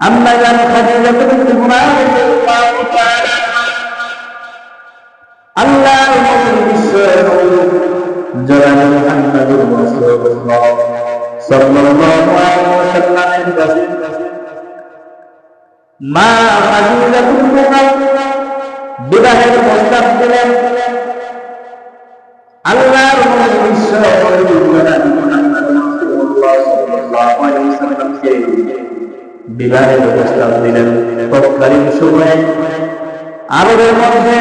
আম্মা জান খাদিজা বিনতে খুয়াইলিদ রাদিয়াল্লাহু তাআলা আল্লাহর নবী বিশ্ব নবী জনাব মুহাম্মদুর রাসূলুল্লাহ সাল্লাল্লাহু আলাইহি ওয়াসাল্লামের কাছে মা খাদিজা বিনতে খুয়াইলিদ বিবাহের প্রস্তাব দিলেন। আল্লাহর নবী বিশ্ব নবী জনাব মুহাম্মদুর রাসূলুল্লাহ সাল্লাল্লাহু আলাইহি ওয়াসাল্লামকে বিবাহের প্রস্তাব দিলেন। তৎকালীন সময়ে আরবের মধ্যে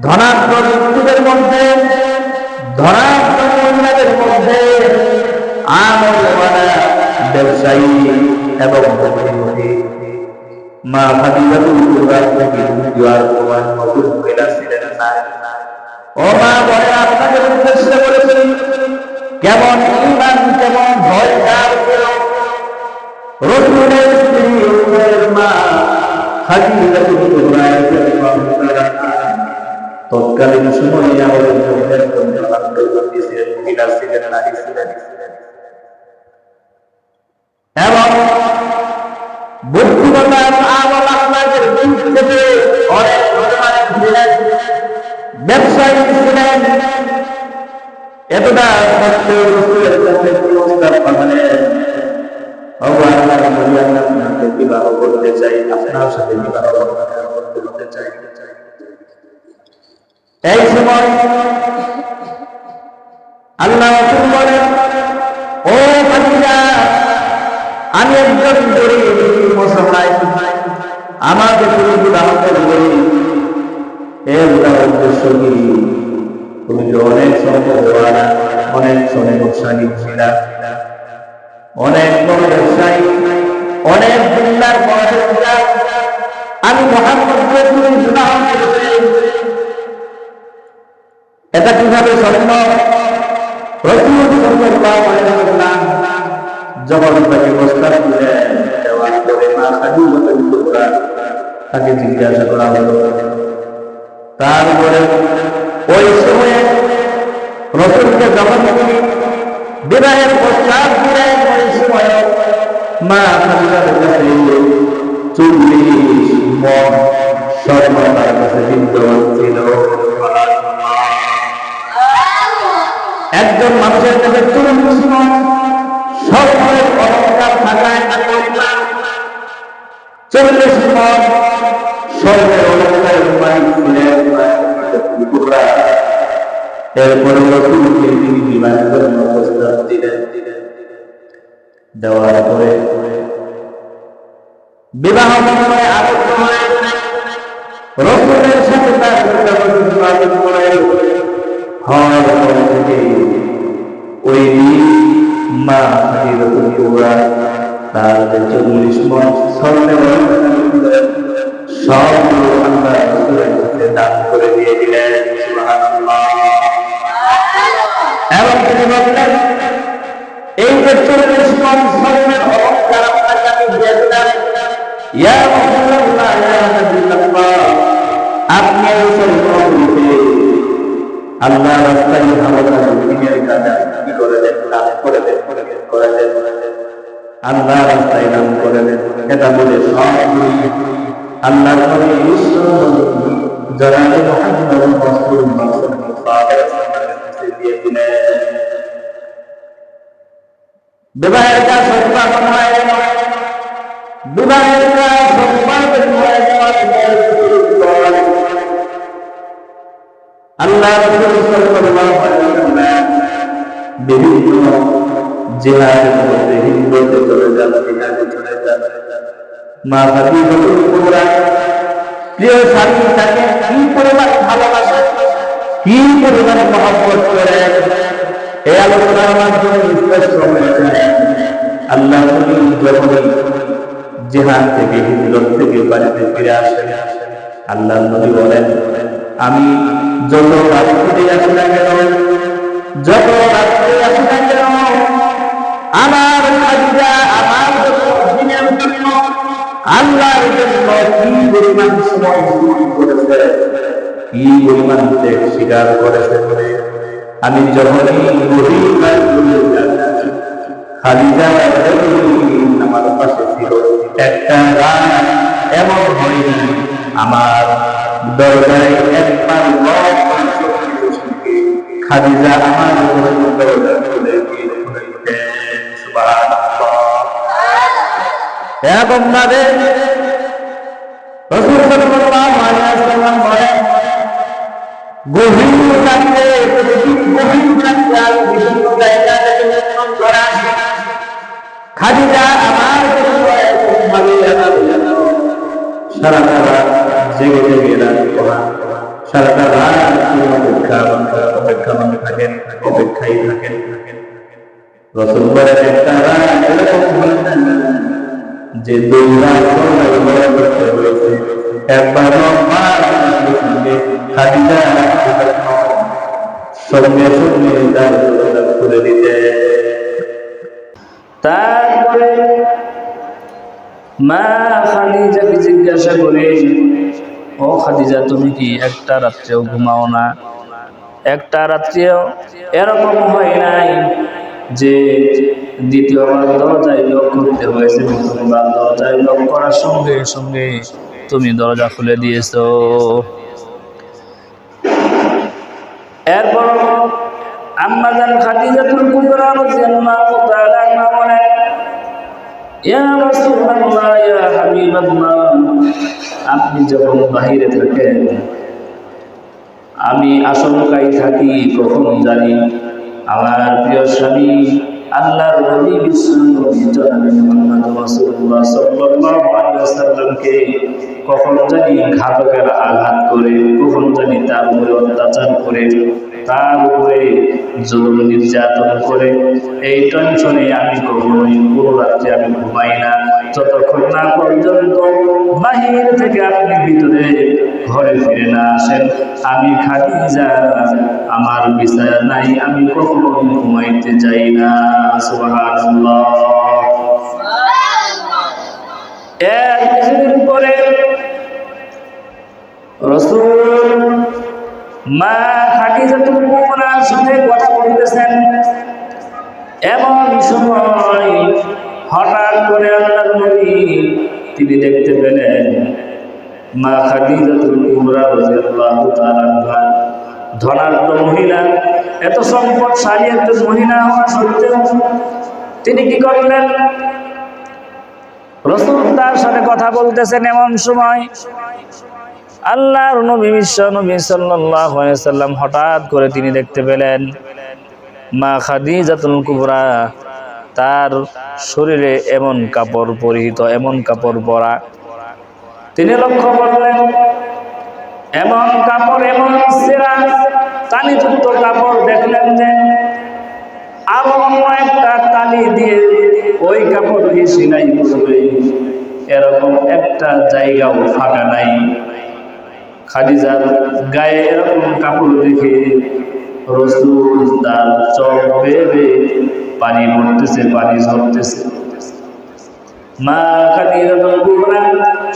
ধনাঢ্য ব্যক্তিদের মধ্যে ধনাঢ্য মহিলাদের মধ্যে আমলওয়ালা ব্যবসায়ী এবং বুদ্ধিমতী মা খাদিজাতুল কুবরা থেকে দুয়ার প্রমাণ মজুদ মহিলা ছিলেন না। ও মা বলে আপনাদের উদ্দেশ্যে বলেছি, কেমন ঈমান কেমন ভয় কার রাসূলের স্ত্রী উম্মুল মা খাদিজাতুল কুবরা তৎকালীন সময়ে আমাদের মহিলার জন্য আত্মগতি ছিলেন, মহিলা ছিলেন, নারী ছিলেন এবং বুদ্ধিমত্তা আমল আখলাকের দিক থেকে অনেক ধরনের ছিলেন, ব্যবসায়ী ছিলেন। এতটা সত্ত্বেও রাসূলের কাছে প্রস্তাব পাঠালেন, আল্লাহর নবী আপনাকে বিবাহ করতে চাই, আপনার সাথে বিবাহ করতে চাই। এই সময় আল্লাহ রাসূল বলেন, ও খাদিজা, আমি একজন গরীব মুসলমান, আমাকে তুমি বিবাহ করবে, এর উদ্দেশ্য কি? তুমি তো অনেক সম্পদওয়ালা, অনেক সম্পদশালী ছিলা, অনেক বড় ব্যবসায়ী, অনেক দিনদার পড়াশোনা, আমি মুহাম্মদকে তুমি বিবাহ করবে, এটা কিভাবে সম্ভব? রাসূল সাল্লাল্লাহু আলাইহি ওয়াসাল্লাম যখন তাকে প্রস্তাব দিলেন, দেওয়ার পরে মা খাদিজাতুল কুবরা তাকে জিজ্ঞাসা করা হলো। তারপরে ওই সময়ে রাসূলকে যখন তিনি বিবাহের প্রস্তাব দিলেন, ওই সময়ে মা খাদিজার কাছে 40 মণ স্বর্ণ তার কাছে বিদ্যমান ছিল। একজন মানুষের কাছে 40 মণ স্বর্ণের অলংকার থাকায় 40 মণ স্বর্ণের অলংকারের মালিক ছিলেন। এরপরে রাসূলকে তিনি বিবাহের জন্য প্রস্তাব দিলেন। দেওয়ার পরে বিবাহ বন্ধনে আবদ্ধ হয়ে রাসূলের সাথে তার হওয়ার পর থেকে ওই মা খাদিজাতুল কুবরা তার 40 মণ স্বর্ণের সবগুলো আল্লাহ রাসূলের কাছে দান করে দিয়ে দিলেন। সুবহানাল্লাহ। এবং তিনি বললেন, এই যে 40 মণ স্বর্ণের অলংকার আপনাকে আমি দিয়ে দিলাম, ইয়া রাসূলুল্লাহ, ইয়া হাবিবাল্লাহ, আপনি এই স্বর্ণগুলোকে আল্লাহ রাস্তায় ভালো দিনের কাজে কি করে দেন, দান করে দেন, করে দেন, আল্লাহ রাস্তায় দান করে দেন। এটা বলে সবগুলি আল্লাহর নবী জনাব মুহাম্মদুর রাসূলুল্লাহ সাল্লাল্লাহু আলাইহি ওয়াসাল্লামের কাছে দিয়ে দিলেন। বিবাহের কাজ সম্পন্ন হয়ে গেল। বিবাহের কাজ সম্পন্ন হয়ে যাওয়ার পর আল্লাহ রাসূল সাল্লাল্লাহু আলাইহি ওয়াসাল্লাম বিভিন্ন জিহাদের মধ্যে হিজরতে চলে যান, জিহাদে চলে যান। মা খাদিজাতুল কুবরা প্রিয় স্বামী তাকে কি পরিমাণ ভালোবাসে, কি পরিমাণ মহব্বত করেন, এই আলোচনার মাধ্যমে স্পষ্ট হয়ে যায়। আল্লাহ নবী যখনই জিহাদ থেকে হিজরত থেকে বাড়িতে ফিরে আসেন, আল্লাহ নবী বলেন, আমি যত রাত্রে আসি না কেন, যত রাত্রে আসি না কেন, আমার খাদিজা আমার দিনের জন্য আল্লাহর জন্য কি পরিমাণ সময় করেছে, কি পরিমাণ ত্যাগ স্বীকার করেছে বলে আমি যখনই খাদিজা আমার পাশে ছিল একটা রাত এমন হয় না আমার দরজায় একবার খাদিজা আমার দরজা খুলে দিয়েছেন। সুবহানাল্লাহ। এরকম ভাবে রাসূল সাল্লাল্লাহু আলাইহি ওয়াসাল্লাম বলেন, গভীর রাতে বিভিন্ন জায়গা থেকে ভ্রমণ করা খাদিজা আমার সারাটা রাত জেগে জেগে রাত পড়া, সারাটা রাত অপেক্ষায় থাকেন। রাসূল বলেন একটা রাত এরকম হয় না যে 2 রাত করতে হয়েছে। একবার সঙ্গে খাদিজা সঙ্গে তার দরজা খুলে দিতে। তারপরে মা খাদিজাকে জিজ্ঞাসা করে, ও খাদিজা, তুমি কি একটা রাত্রেও ঘুমাও না? একটা রাত্রেও এরকম হয় নাই যে দ্বিতীয়বার দরজায় লক করতে হয়েছে? প্রথমবার দরজায় লক করার সঙ্গে সঙ্গে তুমি দরজা খুলে দিয়েছো। এরপর আম্মা জান খাদিজাতুল কুবরা রাদিয়াল্লাহু তাআলা আনহা বলেন, ইয়া রাসূলুল্লাহ, ইয়া হাবিবাল্লাহ, আপনি যখন বাহিরে থাকেন আমি আশঙ্কায় থাকি কখন জানি আমার প্রিয় স্বামী আল্লাহর নবী বিশ্বনবী জনাবে মুহাম্মদ রাসূলুল্লাহ সাল্লাল্লাহু আলাইহি ওয়াসাল্লামকে কখন জানি ঘাতকের আঘাত করে, কখন জানি তার উপরে অত্যাচার করে, তার উপরে জুলুম নির্যাতন করে। এই টেনশনে আমি কখনোই পুরো রাত্রে আমি ঘুমাই না, যতক্ষণ না পর্যন্ত বাহির থেকে আপনি ভিতরে ঘরে ফিরে না আসেন। আমি খাদিজা আমার বিছানা নাই, আমি কখনোই ঘুমাইতে যাই না। সুবহানাল্লাহ। এর কিছুদিন পরে রাসূল মা খাদিজাতুল কুবরার সাথে কথা বলতেছেন। এমন সময় হঠাৎ করে আল্লাহর নবী তিনি দেখতে পেলেন মা খাদিজাতুল কুবরা রাদিয়াল্লাহু তাআলা আনহা, ধনাঢ্য মহিলা, এত সম্পদশালী একজন মহিলা হওয়া সত্ত্বেও তিনি কি করলেন? রাসূল তার সাথে কথা বলতেছেন, এমন সময় আল্লাহর নবী বিশ্বনবী সাল্লাল্লাহু আলাইহি ওয়াসাল্লাম হঠাৎ করে তিনি দেখতে পেলেন মা খাদিজাতুল কুবরা তার শরীরে এমন কাপড় পরিহিত, এমন কাপড় পরা। তিনি লক্ষ্য করলেন এমন কাপড়, এমন ছেঁড়া তালিযুক্ত কাপড় দেখলেন যে আরো একটা তালি দিয়ে ওই কাপড়কে সেলাই করবে, এরকম একটা জায়গাও ফাঁকা নাই। খাদিজার গায়ে এরকম কাপড় দেখে রাসূল তার চোখ বেয়ে বেয়ে পানি পড়তেছে, পানি ঝরতেছে। মা খাদিজাতুল কুবরা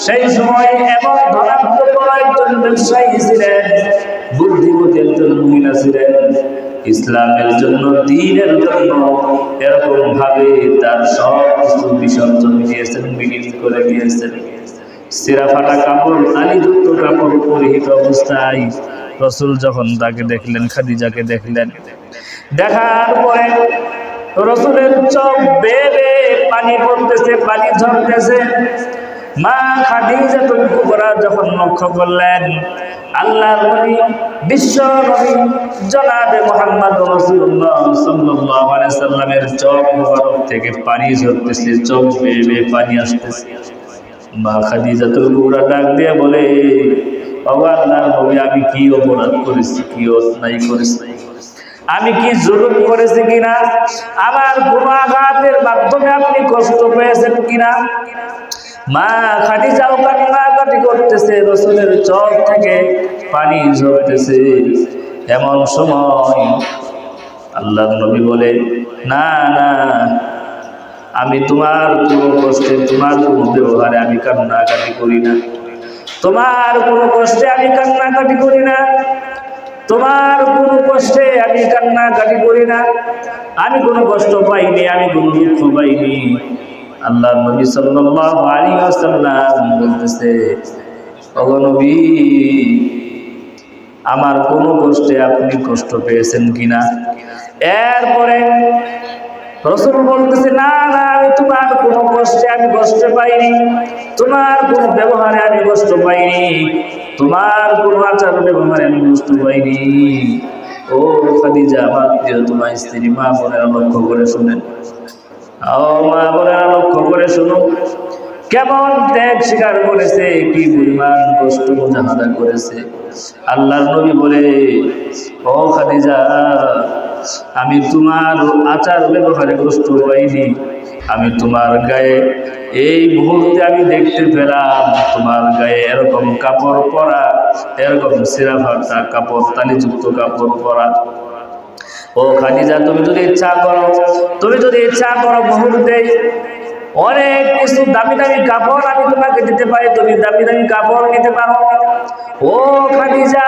সেই সময় এমন ধনাঢ্য একজন ব্যবসায়ী ছিলেন, বুদ্ধিমতী একজন মহিলা ছিলেন। ইসলামের জন্য, দ্বীনের জন্য এরকম ভাবে তার সব কিছু বিসর্জন দিয়েছেন, বিলীন করে দিয়েছেন। ছেঁড়া ফাটা কাপড়, তালিযুক্ত কাপড় পরিহিত অবস্থায় রাসূল যখন তাকে দেখলেন, খাদিজাকে দেখলেন, দেখার পরে রাসূলের চোখ বেয়ে বেয়ে পানি পড়তেছে, পানি ঝরতেছে। মা খাদিজাতুল কুবরা যখন লক্ষ্য করলেন আল্লাহর নবী বিশ্ব নবী জনাবে মুহাম্মদ রাসূলুল্লাহ সাল্লাল্লাহু আলাইহি সাল্লামের চোখ মোবারক থেকে পানি ঝরতেছে, চোখ বেয়ে বেয়ে পানি আসতেছে, মা খাদিজাতুল কুবরা ডাক দিয়ে বলে, ও আল্লাহর নবী, আমি কি অপরাধ করেছি, কি অন্যায় করেছি, আমি কি জুলুম করেছি কিনা, আমার কোনো আঘাতের মাধ্যমে আপনি কষ্ট পেয়েছেন কিনা? মা খাদিজাও কান্নাকাটি করতেছে, রাসূলের চোখ থেকে পানি ঝরতেছে। এমন সময় আল্লাহর নবী বলে, না না, আমি তোমার কোনো কষ্টে, তোমার কোনো ব্যবহারে আমি কান্নাকাটি করি না, তোমার কোনো কষ্টে আমি কান্নাকাটি করি না, তোমার কোনো কষ্টে আমি কান্নাকাটি করি না, আমি কোনো কষ্ট পাইনি, আমি কোনো দুঃখ পাইনি। আল্লাহ নবী সাল্লাল্লাহু আলাইহি ওয়াসাল্লাম বলতেছে, ওগো নবী, আমার কোনো কষ্টে আপনি কষ্ট পেয়েছেন কিনা? এরপরে রাসূল বলতেছে, না না, আমি তোমার কোনো কষ্টে আমি কষ্ট পাইনি, তোমার কোনো ব্যবহারে আমি কষ্ট পাইনি, তোমার কোনো আচার ব্যবহারে আমি কষ্ট পাইনি। ও খাদিজা, আমার প্রিয় তোমার স্ত্রী, মা বোনেরা লক্ষ্য করে শুনেন, ও মা বোনেরা লক্ষ্য করে শুনুন, কেমন ত্যাগ স্বীকার করেছে, কি পরিমাণ কষ্ট মুজাহাদা করেছে। আল্লাহর নবী বলে, ও খাদিজা, আমি তোমার আচার ব্যবহারে কষ্ট পাইনি, আমি তোমার গায়ে এই মুহূর্তে আমি দেখতে পেলাম তোমার গায়ে এরকম কাপড় পরা, এরকম ছিঁড়া ফাটা কাপড়, তালিযুক্ত কাপড় পরা। ও খাদিজা, তুমি যদি ইচ্ছা করো মুহূর্তে অনেক কিছু দামি দামি কাপড় আমি তোমাকে দিতে পারি, তুমি দামি দামি কাপড় নিতে পারো। ও খাদিজা,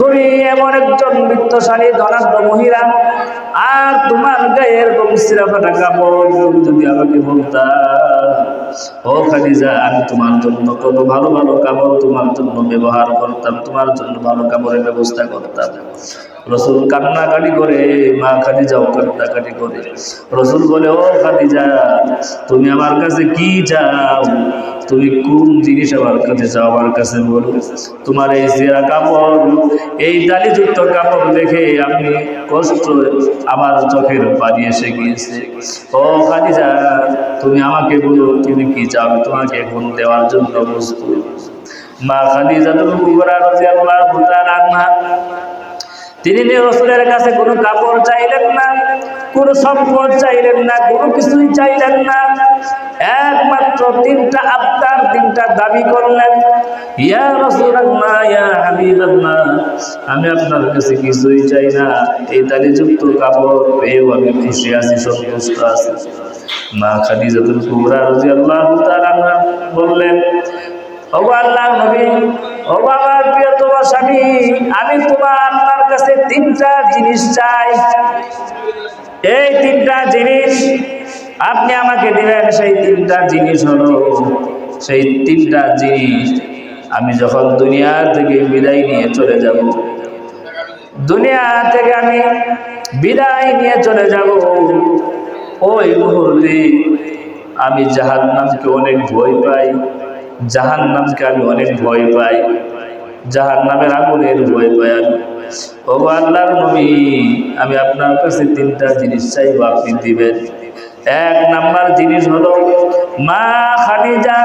তুমি এমন একজন বৃত্তশালী ধনাঢ্য মহিলা, আর তোমার গায়ে এরকম ছিঁড়া ফাটা কাপড়, তুমি যদি আমাকে বলতা, ও খাদিজা, আমি তোমার জন্য কত ভালো ভালো কাপড় তোমার জন্য ব্যবহার করতাম, তোমার জন্য ভালো কাপড়ের ব্যবস্থা করতাম। রাসূল কান্নাকাটি করে, মা খাদিজাও কান্নাকাটি করে। রাসূল বলে, ও খাদিজা, তুমি আমার কাছে কি চাও? তুমি কোন জিনিস আমার কাছে চাও? আমার কাছে বলো। তোমার এই ছেঁড়া কাপড়, এই দালিযুক্ত কাপড় দেখে আমি কষ্ট, আমার চোখের পানি এসে গিয়েছে। ও খাদিজা, তুমি আমাকে বলো, তুমি কি চাও? তোমাকে এখন দেওয়ার জন্য প্রস্তুত। মা খাদিজাতুল কুবরা রাদিয়াল্লাহু তাআলা আনহা, তিনি রাসূলের কাছে কোনো কাপড় চাইলেন না, কোনো সম্পদ চাইলেন না, কোনো কিছুই চাইলেন না, একমাত্র তিনটা আবদার, তিনটা দাবি করলেন। ইয়া রাসূলুল্লাহ, ইয়া হাবিবাল্লাহ, আমি আপনার কাছে কিছুই চাই না, এই তালিযুক্ত কাপড় পেয়েও আমি খুশি আছি, সন্তুষ্ট আছি। মা খাদিজাতুল কুবরা রাদিয়াল্লাহু তাআলা বললেন, ওগো আল্লাহর নবী, ওগো আমার প্রিয়তম স্বামী, আমি আপনার কাছে তিনটা জিনিস চাই। এই তিনটা জিনিস আপনি আমাকে দিবেন। সেই তিনটা জিনিস হলো, সেই তিনটা জিনিস আমি যখন দুনিয়া থেকে বিদায় নিয়ে চলে যাব, দুনিয়া থেকে আমি বিদায় নিয়ে চলে যাব, ওই মুহূর্তে আমি জাহান্নামকে অনেক ভয় পাই, জাহান্নামকে আমি অনেক ভয় পাই, জাহান্নামের আগুনের ভয় পাই আমি। ওগো আল্লাহর নবী, আমি আপনার কাছে তিনটা জিনিস চাইবো, আপনি দিবেন। এক নাম্বার জিনিস হলো, মা খাদিজা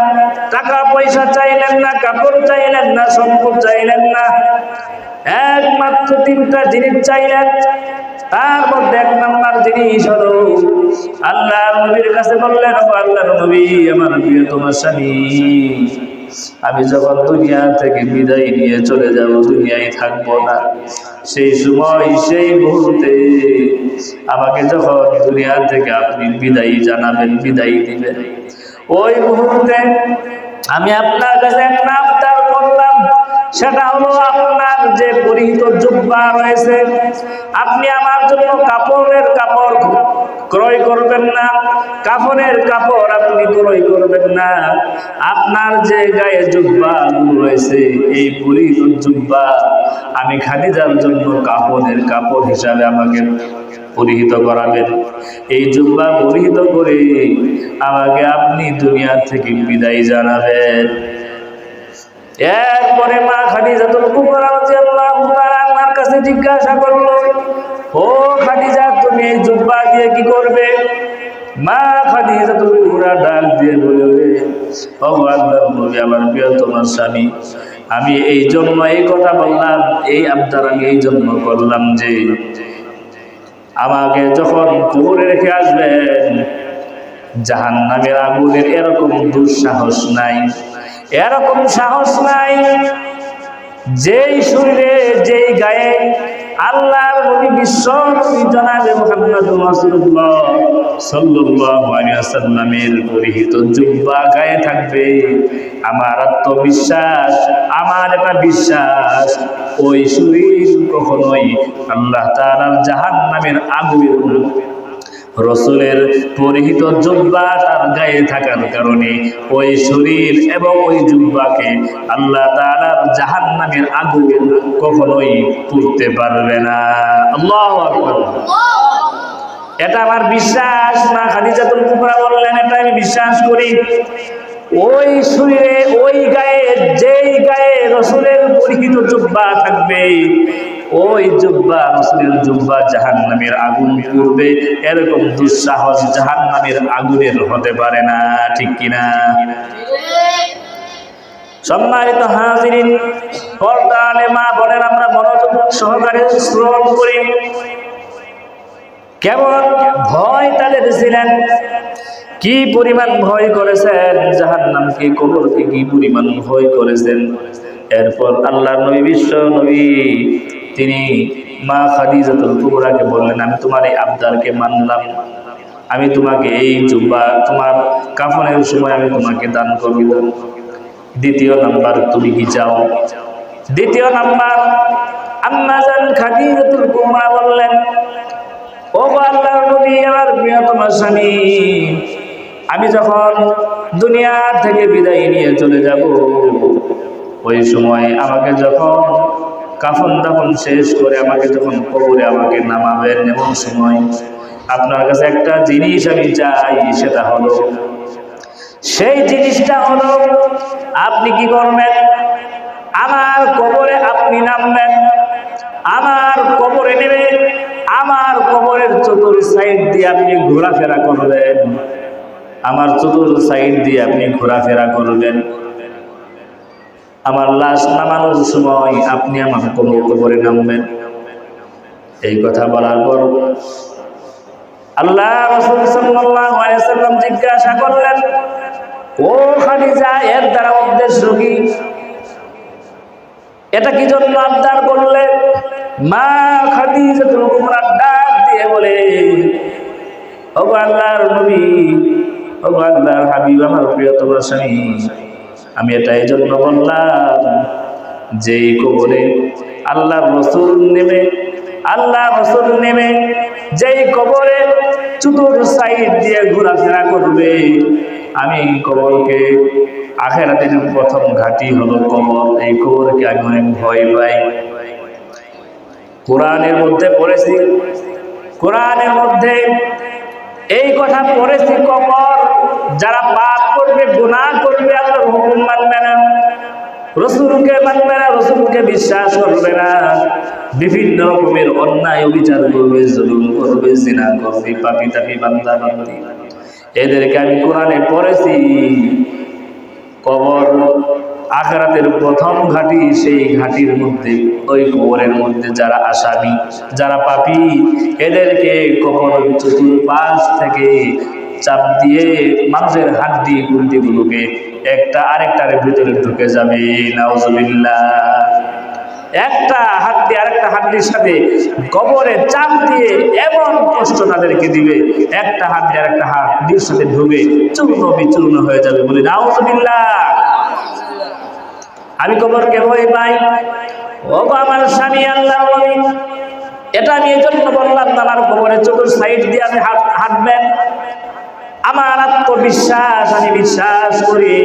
টাকা পয়সা চাইলেন না, কাপড় চাইলেন না, সম্পদ চাইলেন না, একমাত্র তিনটা জিনিস চাইলেন। তার মধ্যে এক নাম্বার জিনিস হলো, আল্লাহর নবীর কাছে বললেন, ও আল্লাহর নবী, আমার প্রিয়তম স্বামী, আমি যখন দুনিয়া থেকে বিদায় নিয়ে চলে যাব, দুনিয়ায় থাকবো না, সেই সময়, সেই মুহূর্তে আমাকে যখন দুনিয়া থেকে আপনি বিদায় জানাবেন, বিদায় দিবেন, ওই মুহূর্তে আমি আপনার কাছে একটা আবদার করলাম। সেটা হলো, আপনার যে পরিহিত জুব্বা রয়েছে, আপনি আমার জন্য কাপড়ের কাপড় ক্রয় করবেন না, কাফনের কাপড় আপনি ক্রয় করবেন না। আপনার যে গায়ে জুব্বা রয়েছে, এই পরিহিত জুব্বা আমি খাদিজার জন্য কাফনের কাপড় হিসাবে আমাকে পরিহিত করাবেন। এই জুব্বা পরিহিত করে আমাকে আপনি দুনিয়া থেকে বিদায় জানাবেন। এরপরে মা খাদিজাতুল কুবরা রাদিয়াল্লাহু তাআলা আনহার কাছে জিজ্ঞাসা করলো, ও খাদিজা, তুমি এই জুব্বা দিয়ে কি করবে? মা খাদিজাতুল কুবরা ডাক দিয়ে বলে, ও আল্লাহর নবী, আমার প্রিয়তম স্বামী, আমি এই জন্য এই কথা বললাম, এই আবদার আমি এই জন্য করলাম যে আমাকে যখন কবরে রেখে আসবেন, জাহান্নামের আগুনের এরকম দুঃসাহস নাই, এরকম সাহস নাই, যেই শরীরে, যেই গায়ে আল্লাহর নবী বিশ্ব নবী জনাবে মুহাম্মদুর রাসূলুল্লাহ সাল্লাল্লাহু আলাইহি ওয়াসাল্লামের পরিহিত জুব্বা গায়ে থাকবে, আমার আত্মবিশ্বাস, আমার এটা বিশ্বাস, ওই শরীর কখনোই আল্লাহ তাআলার জাহান্নামের আগুনের রসুলের পরিহিত জুব্বা তার গায়ে থাকার কারণে ওই শরীর এবং ওই জুব্বাকে আল্লাহ তাআলার জাহান্নামের আগুন কখনোই পুড়তে পারবে না। আল্লাহু আকবার। এটা আমার বিশ্বাস। মা খাদিজাতুল কুবরা বললেন, এটা আমি বিশ্বাস করি। ওই শরীরে ওই গায়ে, যেই গায়ে রসুলের পরিহিত জুব্বা থাকবে, ওই জুব্বা, রসুলের জুব্বা জাহান্নামের আগুন পড়বে, এরকম দুঃসাহস জাহান্নামের আগুনের হতে পারে না। ঠিক কিনা? সম্মানিত হাজিরিন, পর্দা আলে মা বোনের, আমরা মনোযোগ সহকারে শ্রবণ করি। কেমন ভয় তাদের ছিলেন, কি পরিমাণ ভয় করেছেন, জাহান্নামকে, কবরকে কি পরিমাণ ভয় করেছেন। এরপর আল্লাহর নবী, বিশ্ব নবী, তিনি মা খাদিজাতুল কুবরাকে বললেন, আমি তোমার এই আবদারকে মানলাম, আমি তোমাকে এই জুব্বা তোমার কাফনের সময় আমি তোমাকে দান করব। দ্বিতীয় নাম্বার, তুমি কি চাও? দ্বিতীয় নাম্বার, আম্মা জান খাদিজাতুল কুবরা বললেন, ও আল্লাহর নবী, আমার প্রিয়তম স্বামী, আমি যখন দুনিয়া থেকে বিদায় নিয়ে চলে যাব, ওই সময় আমাকে যখন কাফন দাফন শেষ করে আমাকে যখন কবরে আমাকে নামাবেন, এমন সময় আপনার কাছে একটা জিনিস আমি চাই। সেটা হলো, সেই জিনিসটা হলো, আপনি কি করবেন? আমার কবরে আপনি নামবেন, আমার কবরে নেমে আমার কবরের চতুর সাইড দিয়ে আপনি ঘোরাফেরা করবেন, আমার চতুর সাইড দিয়ে আপনি ঘোরাফেরা করবেন। আমার লাশ নামানোর সময় আপনি আমার কবরে নামবেন। এই কথা বলার পর আল্লাহ রাসূল সাল্লাল্লাহু আলাইহি ওয়াসাল্লাম জিজ্ঞাসা করলেন, ও খাদিজা, এর দ্বারা উদ্দেশ্য কি? এটা কি জন্য আবদার করলেন? মা খাদিজাতুল কুবরা ডাক দিয়ে বলে, ও আল্লাহর নবী, ও আল্লাহর হাবিব, আমার প্রিয়তম স্বামী, আমি এটা এই জন্য বললাম, যেই কবরে আল্লাহর রাসূল নেমে যেই কবরে চতুর সাইড দিয়ে ঘোরাফেরা করবে, আমি কবরকে, আখিরাতের প্রথম ঘাঁটি হলো কবর, এই কবরকে আমি অনেক ভয় পাই। কোরআনের মধ্যে পড়েছি, কোরআনের মধ্যে এই কথা পড়েছি, কবর যারা পাপ করবে, গুনাহ করবে, আল্লাহর হুকুম মানবে না, রসুলকে মানবে না, রসুলকে বিশ্বাস করবে না, বিভিন্ন রকমের অন্যায় অবিচার করবে, জুলুম করবে, জিনা করবে, পাপী তাপী বান্দা বান্দি, এদেরকে আমি কোরআনে পড়েছি। কবর আখিরাতের প্রথম ঘাঁটি, সেই ঘাঁটির মধ্যে, ওই কবরের মধ্যে যারা আসামি, যারা পাপী, এদেরকে কবর চতুর্পাশ থেকে চাপ দিয়ে মানুষের হাড্ডি গুন্ডিগুলোকে একটা আরেকটার ভিতরে ঢুকে যাবে। নাউজুবিল্লাহ। একটা হাড্ডি আরেকটা হাড্ডির সাথে কবরে চাপ দিয়ে এমন কষ্ট তাদেরকে দিবে, একটা হাড্ডি আরেকটা হাড্ডির সাথে ঢুকে চূর্ণ বিচূর্ণ হয়ে যাবে। বলি নাউজুবিল্লাহ। আমি কবরকে ভয় পাই। ও আমার স্বামী, আল্লাহর নবী, এটা আমি এই জন্য বললাম, আমার কবরে চতুর সাইড দিয়ে আপনি হাঁটবেন। আমার আত্মবিশ্বাস, আমি বিশ্বাস করি,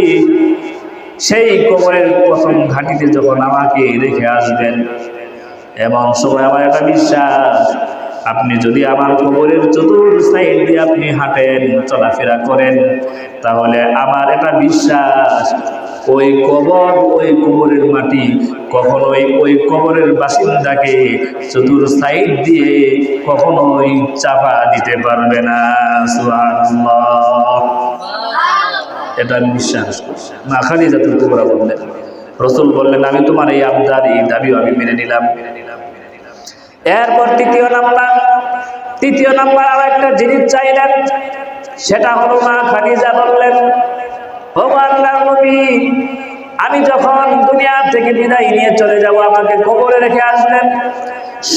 সেই কবরের প্রথম ঘাঁটিতে যখন আমাকে রেখে আসবেন, এমন সময় আমার একটা বিশ্বাস, আপনি যদি আমার কবরের চতুর সাইড দিয়ে আপনি হাঁটেন, চলাফেরা করেন, তাহলে আমার এটা বিশ্বাস, ওই কবর, ওই কবরের মাটি কখনোই ওই কবরের বাসিন্দাকে চতুর সাইড দিয়ে কখনোই চাপা দিতে পারবে না। সুবহানাল্লাহ। এটা আমি বিশ্বাস করি। মা খাদিজাতুল কুবরা বললেন, রাসূল বললেন, আমি তোমার এই আবদার, এই দাবিও আমি মেনে নিলাম। এরপর তৃতীয় নাম্বার আর একটা জিনিস চাইলেন, সেটা হলো, মা খাদিজা বললেন, ও আল্লাহর নবী, আমি যখন দুনিয়া থেকে বিদায় নিয়ে চলে যাব, আমাকে কবরে রেখে আসবেন,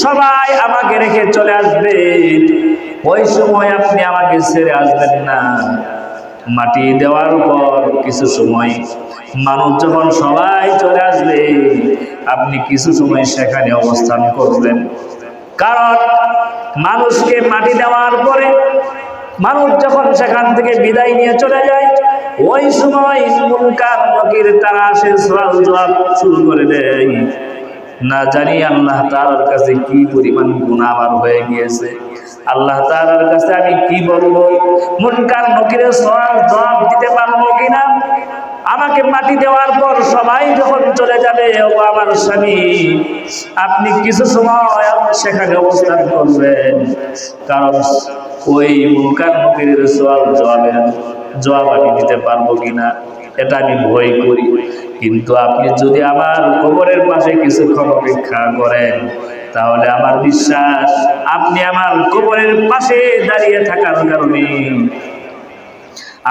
সবাই আমাকে রেখে চলে আসবে, ওই সময় আপনি আমাকে ছেড়ে আসবেন না। মাটি দেওয়ার পর কিছু সময় মানুষ যখন সবাই চলে আসবে, আপনি কিছু সময় সেখানে অবস্থান করবেন, কারণ মানুষকে মাটি দেওয়ার পরে মানুষ যখন সেখান থেকে বিদায় নিয়ে চলে যায়, ওই সময় মুনকার নকির তারা আসে, সওয়াল জবাব শুরু করে দেয়। না জানি আল্লাহ তাআলার কাছে কি পরিমাণ গুনাহ আমার হয়ে গিয়েছে, আল্লাহ তাআলার কাছে আমি কি বলবো, মুনকার নকিরের সওয়াল জবাব দিতে পারবো কিনা। আমাকে মাটি দেওয়ার পর সবাই যখন চলে যাবে, ও আমার স্বামী, আপনি কিছু সময় সেখানে অবস্থান করবেন, কারণ ওই মুনকার নকিরের সওয়াল জবাব আমি দিতে পারবো কিনা এটা আমি ভয় করি। কিন্তু আপনি যদি আমার কবরের পাশে কিছুক্ষণ অপেক্ষা করেন, তাহলে আমার বিশ্বাস আপনি আমার কবরের পাশে দাঁড়িয়ে থাকার কারণে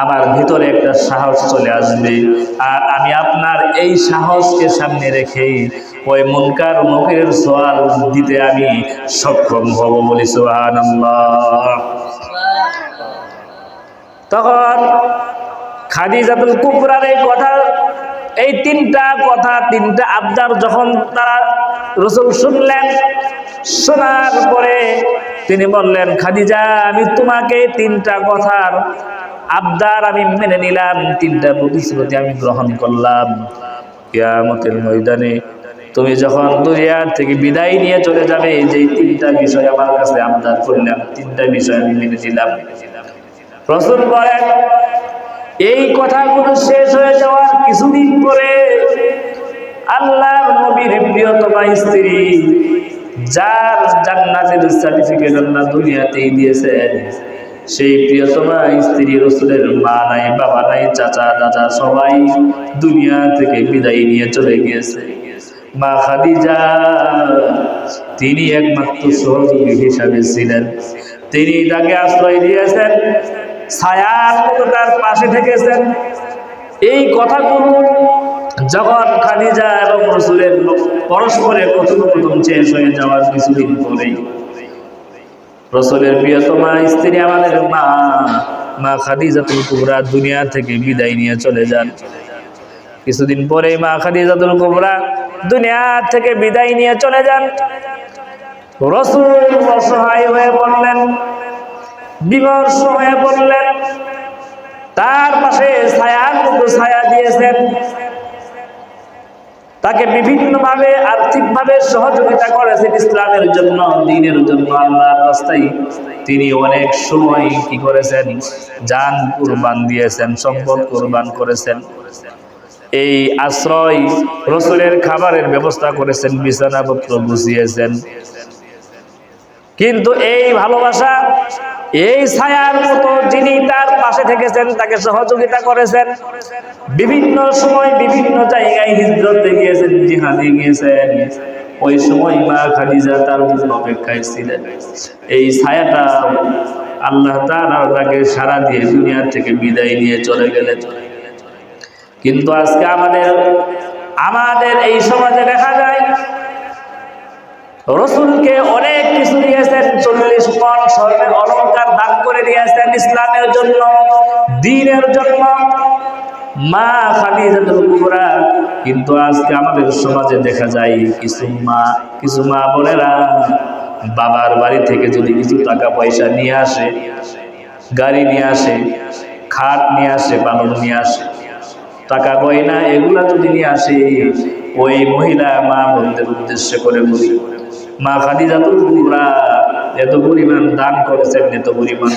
আমার ভিতরে একটা সাহস চলে আসবে, আর আমি আপনার এই সাহসকে সামনে রেখে ওই মুনকার নকিরের সওয়াল দিতে আমি সক্ষম হব, বলি সুবহানাল্লাহ। তখন খাদিজাতুল কুবরার এই কথা, এই তিনটা আবদার যখন তারা রাসূল শুনলেন, শোনার পরে তিনি বললেন, খাদিজা, আমি তোমাকে তিনটা কথার আবদার আমি মেনে নিলাম, তিনটা প্রতিশ্রুতি আমি গ্রহণ করলাম। কিয়ামতের ময়দানে তুমি যখন দুনিয়া থেকে বিদায় নিয়ে চলে যাবে, যে তিনটা বিষয় আমার কাছে আবদার করলাম, তিনটা বিষয় আমি মেনে নিলাম। রাসূল বলেন, এই কথাগুলো শেষ হয়ে যাওয়ার কিছুদিন পরে আল্লাহর নবীর প্রিয়তমা স্ত্রী, যার জান্নাতের সার্টিফিকেট আল্লাহ দুনিয়াতেই দিয়েছেন, সেই প্রিয়তমা স্ত্রী রাসূলের মা নাই, বাবা নাই, চাচা দাদা সবাই দুনিয়া থেকে বিদায় নিয়ে চলে গিয়েছে। মা খাদিজা তিনি একমাত্র সহযোগী হিসাবে ছিলেন, তিনি তাকে আশ্রয় দিয়েছেন, ছায়ার মতো তার পাশে থেকেছেন। এই কথাগুলো যখন খাদিজা এবং রাসূলের পরস্পরের কথোপকথন শেষ হয়ে যাওয়ার কিছুদিন পরেই রাসূলের প্রিয়তমা স্ত্রী আমাদের মা খাদিজাতুল কুবরা দুনিয়া থেকে বিদায় নিয়ে চলে যান। কিছুদিন পরে মা খাদিজাতুল কুবরা দুনিয়া থেকে বিদায় নিয়ে চলে যান। রাসূল অসহায় হয়ে পড়লেন, বিমর্ষ হয়ে পড়লেন। তার পাশে ছায়ার মতো ছায়া দিয়েছেন, তাকে বিভিন্নভাবে আর্থিকভাবে সহযোগিতা করেছেন ইসলামের জন্য, দ্বীনের জন্য, আল্লাহর রাস্তায় তিনি অনেক সময় কি করেছেন, জান কুরবান দিয়েছেন, সম্পদ কুরবান করেছেন। এই আশ্রয় রাসূলের খাবারের ব্যবস্থা করেছেন, বিছানাপত্র গুছিয়েছেন। কিন্তু এই ভালোবাসা, এই ছায়ার মতো যিনি তার পাশে থেকেছেন, তাকে সহযোগিতা করেছেন, বিভিন্ন সময় বিভিন্ন জায়গায় হিজরতে গিয়েছেন, জিহাদে গিয়েছেন, ওই সময় মা খাদিজা তার জন্য অপেক্ষায় ছিলেন। এই ছায়াটা আল্লাহ তাআলা তাকে সারা দিয়ে দুনিয়া থেকে বিদায় নিয়ে চলে গেলেন। কিন্তু আজকে আমাদের এই সমাজে দেখা যায়, রাসূলকে অনেক কিছু দিয়েছেন, 40 মণ স্বর্ণের অলংকার দান করে দিয়েছেন ইসলামের জন্য, দ্বীনের জন্য, মা খাদিজাতুল কুবরা। কিন্তু আজকে আমাদের সমাজে দেখা যায় কিছু মা বোনেরা বাবার বাড়ি থেকে যদি কিছু টাকা পয়সা নিয়ে আসে, গাড়ি নিয়ে আসে, খাট নিয়ে আসে, পালন নিয়ে আসে, টাকা গয়না এগুলা যদি নিয়ে আসে, ওই মহিলা মা বোনদের উদ্দেশ্য করে বলি, মা খাদিজাতুল কুবরা এত পরিমাণ দান করেছেন, এত পরিমাণ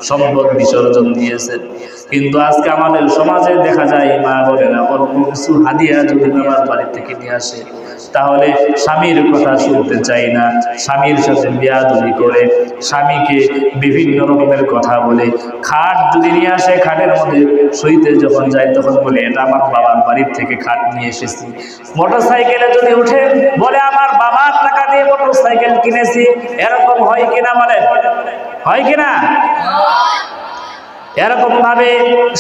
সম্পদ বিসর্জন দিয়েছেন। কিন্তু আজকে আমাদের সমাজে দেখা যায় মা বোনেরা অল্প কিছু হাদিয়া যদি বাবার বাড়ি থেকে নিয়ে আসে, তাহলে স্বামীর কথা শুনতে চাই না, স্বামীর সাথে বেয়াদবি করে, স্বামীকে বিভিন্ন রকমের কথা বলে। খাট যদি নিয়ে আসে, খাটের মধ্যে শুইতে যখন যায় তখন বলে, এটা আমার বাবার বাড়ির থেকে খাট নিয়ে এসেছি। মোটরসাইকেলে যদি উঠে বলে, আমার বাবার টাকা দিয়ে মোটরসাইকেল কিনেছি। এরকম হয় কিনা বলেন? হয় কিনা? এরকম ভাবে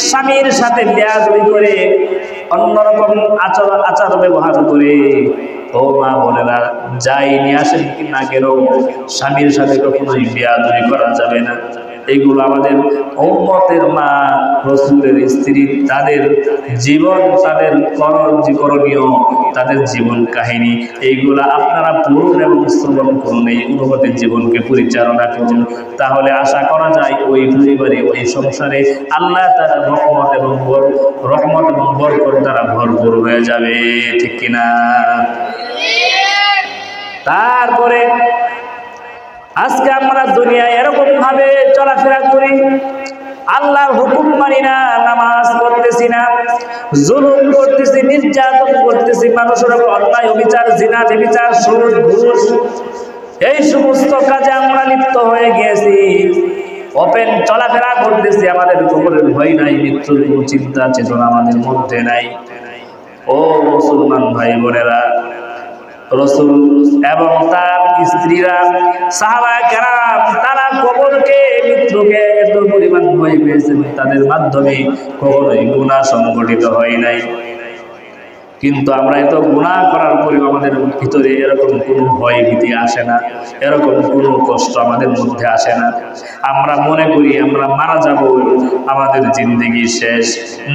স্বামীর সাথে বেয়াদবি করে, অন্যরকম আচার ব্যবহার করে, ও মা বোনেরা, যাই নিয়ে আসেন কি না কেন, স্বামীর সাথে কখনোই বেয়াদবি করা যাবে না। এইগুলো আমাদের উম্মতের মা রাসূলের স্ত্রী, তাদের জীবন, তাদের করণীয়, তাদের জীবন কাহিনী, এইগুলা আপনারা পড়ুন এবং শ্রবণ করুন, এই অনুভূতির জীবনকে পরিচালনা করুন। তাহলে আশা করা যায় ওই পরিবারে, ওই সংসারে আল্লাহ তাআলার রহমত এবং বরকত দ্বারা ভরপুর হয়ে যাবে। ঠিক কিনা? তারপরে আজকে আমরা দুনিয়ায় এরকম ভাবে চলাফেরা করি, আল্লাহর হুকুম মানি না, নামাজ পড়তেছি না, জুলুম করতেছি, নির্যাতন করতেছি, মানুষের উপর অন্যায়, অবিচার, জিনা, ব্যভিচার, সুদ, ঘুষ, এই সমস্ত কাজে আমরা লিপ্ত হয়ে গিয়েছি। ওপেন চলাফেরা করতেছি, আমাদের কবরের ভয় নাই, মৃত্যুর চিন্তা চেতনা আমাদের মধ্যে নাই। ও মুসলমান ভাই বোনেরা, রাসূল এবং তার স্ত্রীরা, সাহাবায়ে কেরাম, তারা কবরকে, মৃত্যুকে এত পরিমাণ ভয় পেয়েছেন, তাদের মাধ্যমে কখনোই গুনাহ সংঘটিত হয় নাই। কিন্তু আমরা এত গুনাহ করার পরেও আমাদের ভিতরে এরকম কোনো ভয় ভীতি আসে না, এরকম কোনো কষ্ট আমাদের মধ্যে আসে না। আমরা মনে করি আমরা মারা যাব, আমাদের জিন্দেগি শেষ।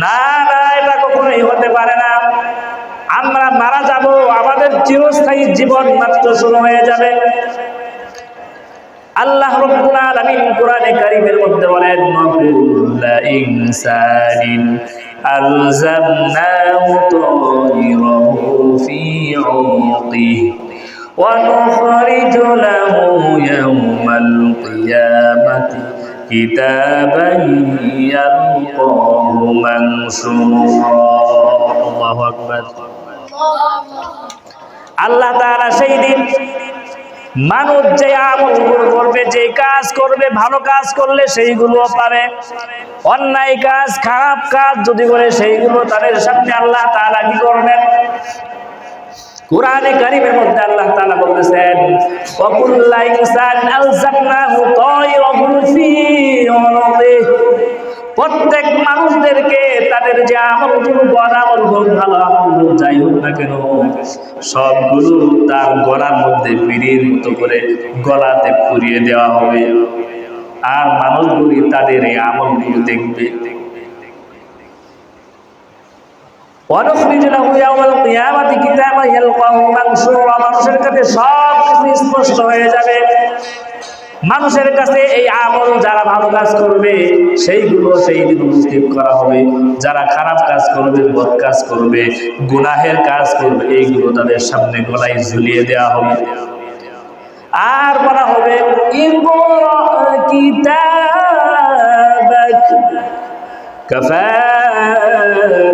না না, এটা কখনোই হতে পারে না। আমরা মারা যাব, আমাদের চিরস্থায়ী জীবন মাত্র শুরু হয়ে যাবে। আল্লাহ রাব্বুল আলামিন কোরআনে কারীমের মধ্যে বলেন, কুল্লু ইনসানিন আলজামনাহু তায়রাহু ফি উনুকিহি ওয়া নুখরিজু লাহু ইয়াওমাল কিয়ামাতি কিতাবান ইয়ালকাহু মানশুরা। আল্লাহু আকবার। আল্লাহ তাআলা সেই দিন মানুষ যে আমলগুলো করবে, যে কাজ করবে, ভালো কাজ করলে সেইগুলো পাবে, অন্যায় কাজ, খারাপ কাজ যদি করে সেইগুলো তাদের সামনে আল্লাহ তাআলা কি করবেন? কোরআনে কারীমের মধ্যে আল্লাহ তাআলা বলতেছেন, ওয়া কুল্লু ইনসানিন আলজামনাহু তায়রাহু ফি উনুকিহি, প্রত্যেক মানুষদেরকে তাদের যে আমলগুলো, বড় আমল হোক, ভালো আমল হোক, যাই হোক না কেন, সবগুলো তার গলার মধ্যে বিড়ির মতো করে গলাতে পুরিয়ে দেওয়া হবে। আর মানুষগুলি তাদের এই আমলগুলো দেখবে। মানুষের কাছে সব কিছু স্পষ্ট হয়ে যাবে। মানুষের কাছে এই আমল, যারা ভালো কাজ করবে সেইগুলো সেই দিন উপস্থিত করা হবে, যারা খারাপ কাজ করবে, বদ কাজ করবে, গুনাহের কাজ করবে, এইগুলো তাদের সামনে গলায় ঝুলিয়ে দেওয়া হবে। আর বলা হবে, ইকরা কিতাবাক কাফা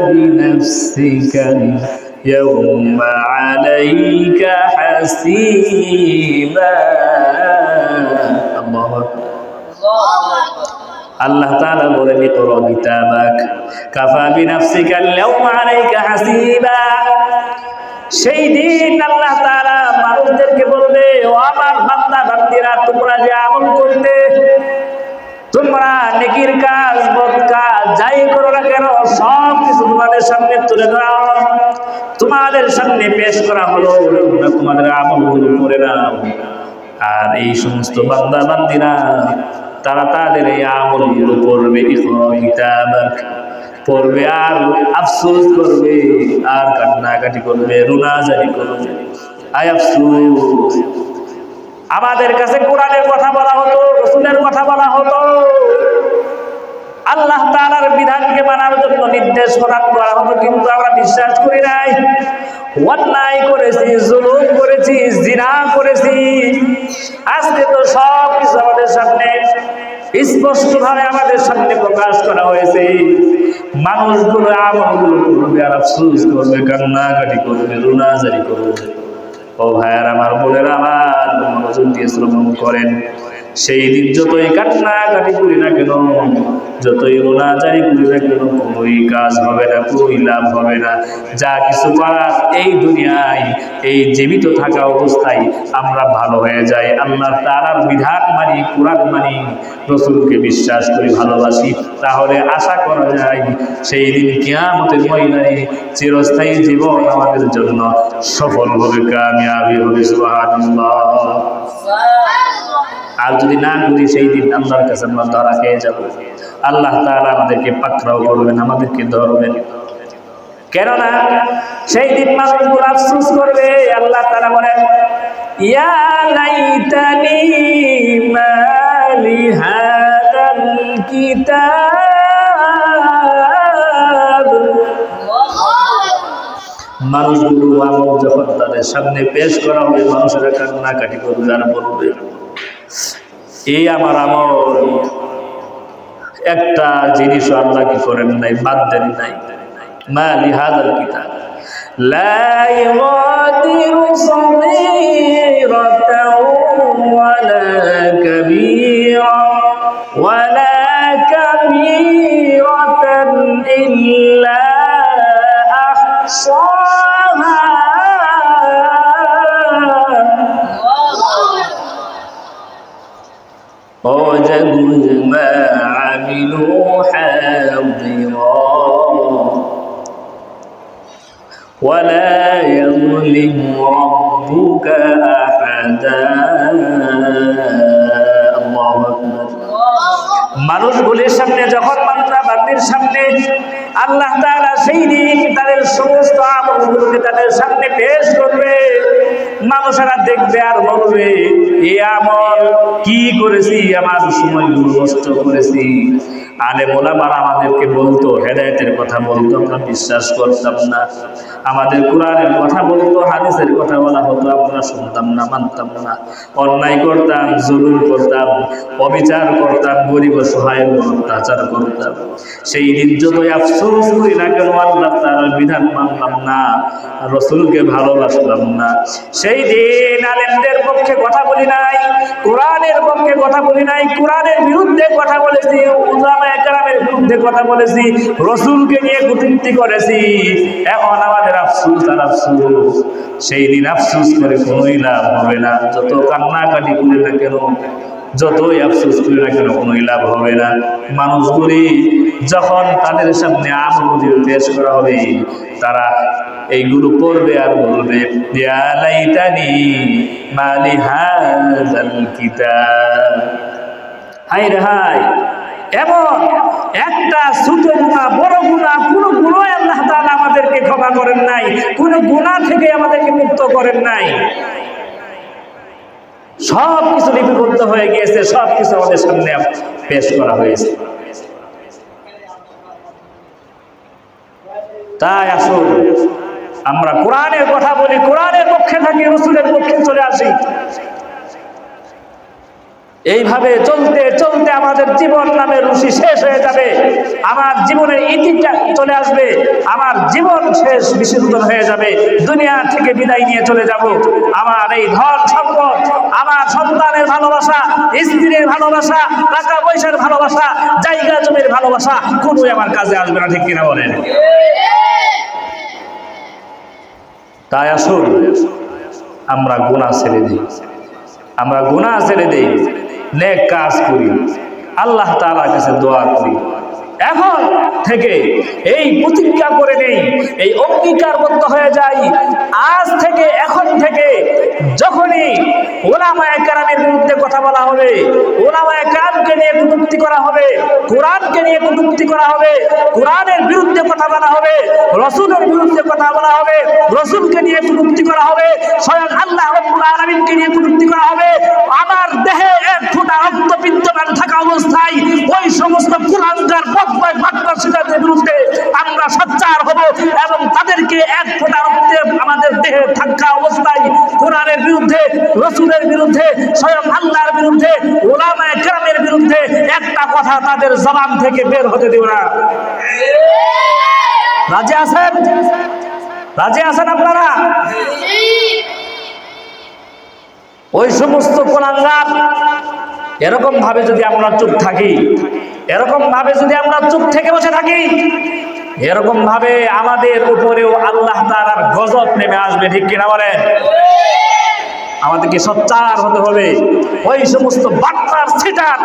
বিনাফসিকা ইয়াওমা আলাইকা হাসিবা। আল্লাহ তাআলা বলেন, ইকরা কিতাবাক কাফা বিনাফসিকা ইয়াওমা আলাইকা হাসিবা। সেই দিন আল্লাহ তাআলা মানুষদেরকে বলবে, ও আমার বান্দা বান্দীরা, তোমরা যে আমল করতে, তোমরা নেকির কাজ, বদ কাজ, যাই করো না কেন, সব কিছু তোমাদের সামনে তুলে ধরা হলো, তোমাদের সামনে পেশ করা হলো, তোমাদের আমলগুলো করে নাও। আর এই সমস্ত বান্দা বান্দীরা, তারা তাদের এই আমলগুলো পড়বে, ইকরা কিতাবাক পড়বে, আর আফসোস করবে, আর কান্নাকাটি করবে, রুনাজারি করবে। আয় আফসোস, আমাদের কাছে কোরআনের কথা বলা হতো, রাসূলের কথা বলা হতো, আল্লাহ তাআলার বিধানকে মানার জন্য নির্দেশ প্রদান করা হতো, কিন্তু আমরা বিশ্বাস করি নাই। অন্যায় করেছি, জুলুম করেছি, জিনা করেছি। আজকে তো সব কিছু আমাদের সামনে স্পষ্টভাবে আমাদের সামনে প্রকাশ করা হয়েছে। মানুষগুলো আমলগুলো করবে, আর আফসোস করবে, কান্নাকাটি করবে, রুনাজারি করবে। ও ভাইয়ার আমার, বোনেরা আমার, মনোযোগ দিয়ে শ্রবণ করেন। সেই দিন যতই কান্নাকাটি করি না কেন, যতই রোনাজারি করি না কেন, কোনোই কাজ হবে না, কোনোই লাভ হবে না। যা কিছু করার এই দুনিয়ায়, এই জীবিত থাকা অবস্থায় আমরা ভালো হয়ে যাই, আল্লাহ তাআলার বিধান মানি, কোরআন মানি, রাসূলকে বিশ্বাস করি, ভালোবাসি, তাহলে আশা করা যায় সেই দিন কিয়ামতের ময়দানে চিরস্থায়ী জীবন আমাদের জন্য সফল হবে, কামিয়াবি হবে। সুবহানাল্লাহ। আর যদি না করি সেই দিন আল্লাহর কাছে আমরা ধরা খেয়ে যাব। আল্লাহ তাআলা আমাদেরকে পাকড়াও করবেন, আমাদেরকে ধরবেন। কেননা সেই দিন মানুষগুলো আফসোস করবে। আল্লাহ তাআলা বলেন, ইয়া লাইতানি মা লিহাদাল কিতাব। মানুষগুলো আমল যখন তাদের সামনে পেশ করা হবে, মানুষেরা কান্নাকাটি করবে আর বলবে, এই আমার আমল, একটা জিনিস আল্লাহ কি করেন নাই, বাদ দেন নাই। মা লিহাদাল কিতাব লা ইগাদিরু সগীরাতাও ওয়ালা কাবীরা ওয়ালা কাবীরাতান ইল্লা আহসাহা ووجدوا ما عملوا حاضرا ولا يظلم ربك أحدا الله أكبر। মানুষগুলির সামনে যখন মানুষরা বান্দির সামনে আল্লাহ তাআলা সেই দিন তাদের সমস্ত আমলগুলোকে তাদের সামনে পেশ করবে, মানুষেরা দেখবে আর বলবে, এই আমল কি করেছি, আমার সময়গুলো নষ্ট করেছি। আলেম ওলামারা আমাদেরকে বলতো, হেদায়েতের কথা বলতো, আমরা বিশ্বাস করতাম না। আমাদের কোরআনের কথা বলতো, হাদিসের কথা বলা হতো, আমরা শুনতাম না, মানতাম না। অন্যায় করতাম, জুলুম করতাম, অবিচার করতাম, গরিব অসহায়ের অত্যাচার করতাম। সেই দিন যতই আফসোস করি না কেন, আল্লাহ তাআলার বিধান মানলাম না, রাসূলকে ভালোবাসলাম না। সেই দিন আলেমদের পক্ষে কথা বলি নাই, কোরআনের পক্ষে কথা বলি নাই, কোরআনের বিরুদ্ধে কথা বলেছি, উলামায়ে কেরামের বিরুদ্ধে কথা বলেছি, রাসূলকে নিয়ে কটূক্তি করেছি। এখন আমাদের আফসোস আর আফসোস। সেই দিন আফসোস করে কোনোই লাভ হবে না। যত কান্নাকাটি করে না কেন, যতই আফসোস করি না কেন, কোনোই লাভ হবে না। মানুষগুলি যখন তাদের সামনে আমলগুলো পেশ করা হবে, তারা এইগুলো পড়বে আর বলবে, ইয়া লাইতানি মা লিহাযাল কিতাব। হায় রে হায়, এমন একটা ছোট গুনাহ, বড় গুনাহ, কোনো গুনাহ আল্লাহ তাআলা আমাদেরকে ক্ষমা করেন নাই, কোনো গুনাহ থেকে আমাদেরকে মুক্ত করেন নাই। সব কিছু লিপিবদ্ধ হয়ে গিয়েছে, সব কিছু আমাদের সামনে পেশ করা হয়েছে। তাই আসুন আমরা কোরআনের কথা বলি, কোরআনের পক্ষে থাকি, রাসূলের পক্ষে চলে আসি। এইভাবে চলতে চলতে আমাদের জীবন নামের রুশি শেষ হয়ে যাবে, আমার জীবনের ইতিটা চলে আসবে, আমার জীবন শেষ বিসর্জন হয়ে যাবে, দুনিয়া থেকে বিদায় নিয়ে চলে যাব। আমার এই ধন সম্পদ, আমার সন্তানের ভালোবাসা, স্ত্রীর ভালোবাসা, টাকা পয়সার ভালোবাসা, জায়গা জমির ভালোবাসা কোনোই আমার কাজে আসবে না, ঠিক কিনা বলেন? তাই আসুন আমরা গুনাহ ছেড়ে দিই, আমরা গুনাহ ছেড়ে দিই, নেক কাজ করি, আল্লাহ তাআলার কাছে দোয়া করি। এখন থেকে এই প্রতিজ্ঞা করে নেই, এই অঙ্গীকারবদ্ধ হয়ে যাই, আজ থেকে, এখন থেকে যখনই উলামায়ে কেরামের বিরুদ্ধে কথা বলা হবে, উলামায়ে কেরামকে নিয়ে কটূক্তি করা হবে, কোরআনকে নিয়ে কটূক্তি করা হবে, কোরআনের বিরুদ্ধে কথা বলা হবে, রাসূলের বিরুদ্ধে কথা বলা হবে, রাসূলকে নিয়ে কটূক্তি করা হবে, স্বয়ং আল্লাহ রাব্বুল আলামিনকে নিয়ে কটূক্তি করা হবে, আমার দেহে এক ফোঁটা রক্ত বিদ্যমান থাকা অবস্থায় ওই সমস্ত কুলাঙ্গার বাটপারদের বিরুদ্ধে আমরা সোচ্চার হব এবং তাদেরকে এক ফোঁটা রক্তে আমাদের দেহে থাকা অবস্থায় কোরআনের বিরুদ্ধে, রাসূলের বিরুদ্ধে, স্বয়ং আল্লাহর বিরুদ্ধে, উলামায়ে কেরামের বিরুদ্ধে একটা কথা তাদের জবান থেকে বের হতে দেব না। রাজি আছেন? রাজি আছেন আপনারা? ওই সমস্ত কুলাঙ্গার এরকম ভাবে যদি আমরা চুপ থাকি, এরকম ভাবে যদি আমরা চুপ থেকে বসে থাকি, এরকম ভাবে আমাদের উপরেও আল্লাহ তাআলার গজব নেমে আসবে, ঠিক কিনা বলেন? আমাদেরকে সোচ্চার হতে হবে। ওই সমস্ত বাটপার সিটার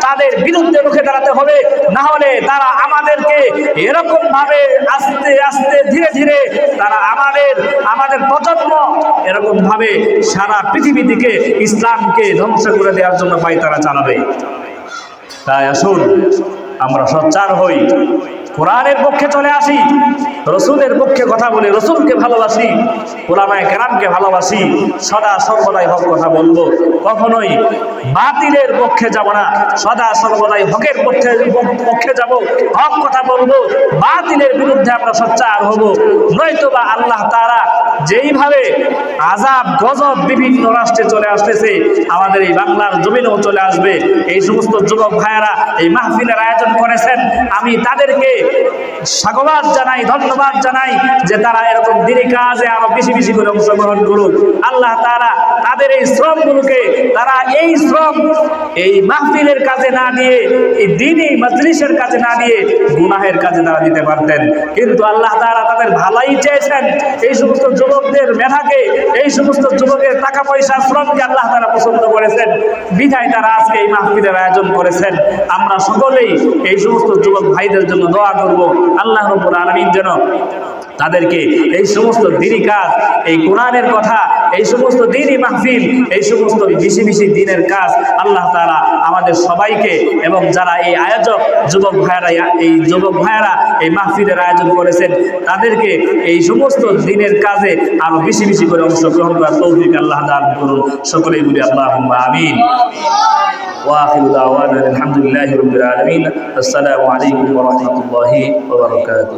তাদের বিরুদ্ধে রুখে দাঁড়াতে হবে, না হলে তারা আমাদেরকে এরকম ভাবে আস্তে আস্তে ধীরে ধীরে তারা আমাদের প্রজন্ম এরকম ভাবে সারা পৃথিবী থেকে ইসলামকে ধ্বংস করে দেওয়ার জন্য তারা চালাবে। তাই আসুন আমরা সোচ্চার হই, কোরআনের পক্ষে চলে আসি, রসুলের পক্ষে কথা বলি, রসুলকে ভালোবাসি, ওলামায়ে কেরামকে ভালোবাসি, সদা সর্বদাই হক কথা বলবো, কখনোই বাতিলের পক্ষে যাব না, সদা সর্বদাই হকের পক্ষে যাব, হক কথা বলবো, বাতিলের বিরুদ্ধে আমরা সোচ্চার হব। নয়তোবা আল্লাহ তাআলা যেইভাবে আযাব গজব বিভিন্ন রাষ্ট্রে চলে আসতেছে, আমাদের এই বাংলার জমিনেও চলে আসবে। এই সমস্ত যুবক ভাইয়েরা এই মাহফিলের আয়োজন করেছেন, আমি তাদেরকে সাধুবাদ জানাই, ধন্যবাদ জানাই যে তারা এরকম দিনী কাজে আরো বেশি বেশি করে অংশগ্রহণ করুক। আল্লাহ তাআলা তাদের এই শ্রমগুলোকে তারা এই শ্রম এই মাহফিলের কাজে না দিয়ে, এই দিনী মজলিসের কাজে না দিয়ে গুনাহের কাজে তারা দিতে পারতেন, কিন্তু আল্লাহ তাআলা তাদের ভালাই চেয়েছেন। এই সমস্ত যুবকদের মেধাকে, এই সমস্ত যুবকের টাকা পয়সা শ্রমকে আল্লাহ তাআলা পছন্দ করেছেন, বিধায় তারা আজকে এই মাহফিলের আয়োজন করেছেন। আমরা সকলেই এই সমস্ত যুবক ভাইদের জন্য দোয়া করব, আল্লাহ রাব্বুল আলামিন যেন তাদেরকে এই সমস্ত দ্বীনি কাজ, এই কোরআনের কথা, এই সমস্ত দ্বীনি মাহফিল, এই সমস্ত বেশি বেশি দিনের কাজ আল্লাহ তাআলা আমাদের সবাইকে এবং যারা এই আয়োজক যুবক ভাইয়েরা এই মাহফিলের আয়োজন করেছেন তাদেরকে এই সমস্ত দিনের কাজে আরো বেশি বেশি করে অংশগ্রহণ করার তৌফিক আল্লাহ দান করুন। সকলেই বলি আল্লাহুম্মা আমিন। وآخر دعوانا الحمد لله رب العالمين. السلام عليكم ورحمة الله وبركاته.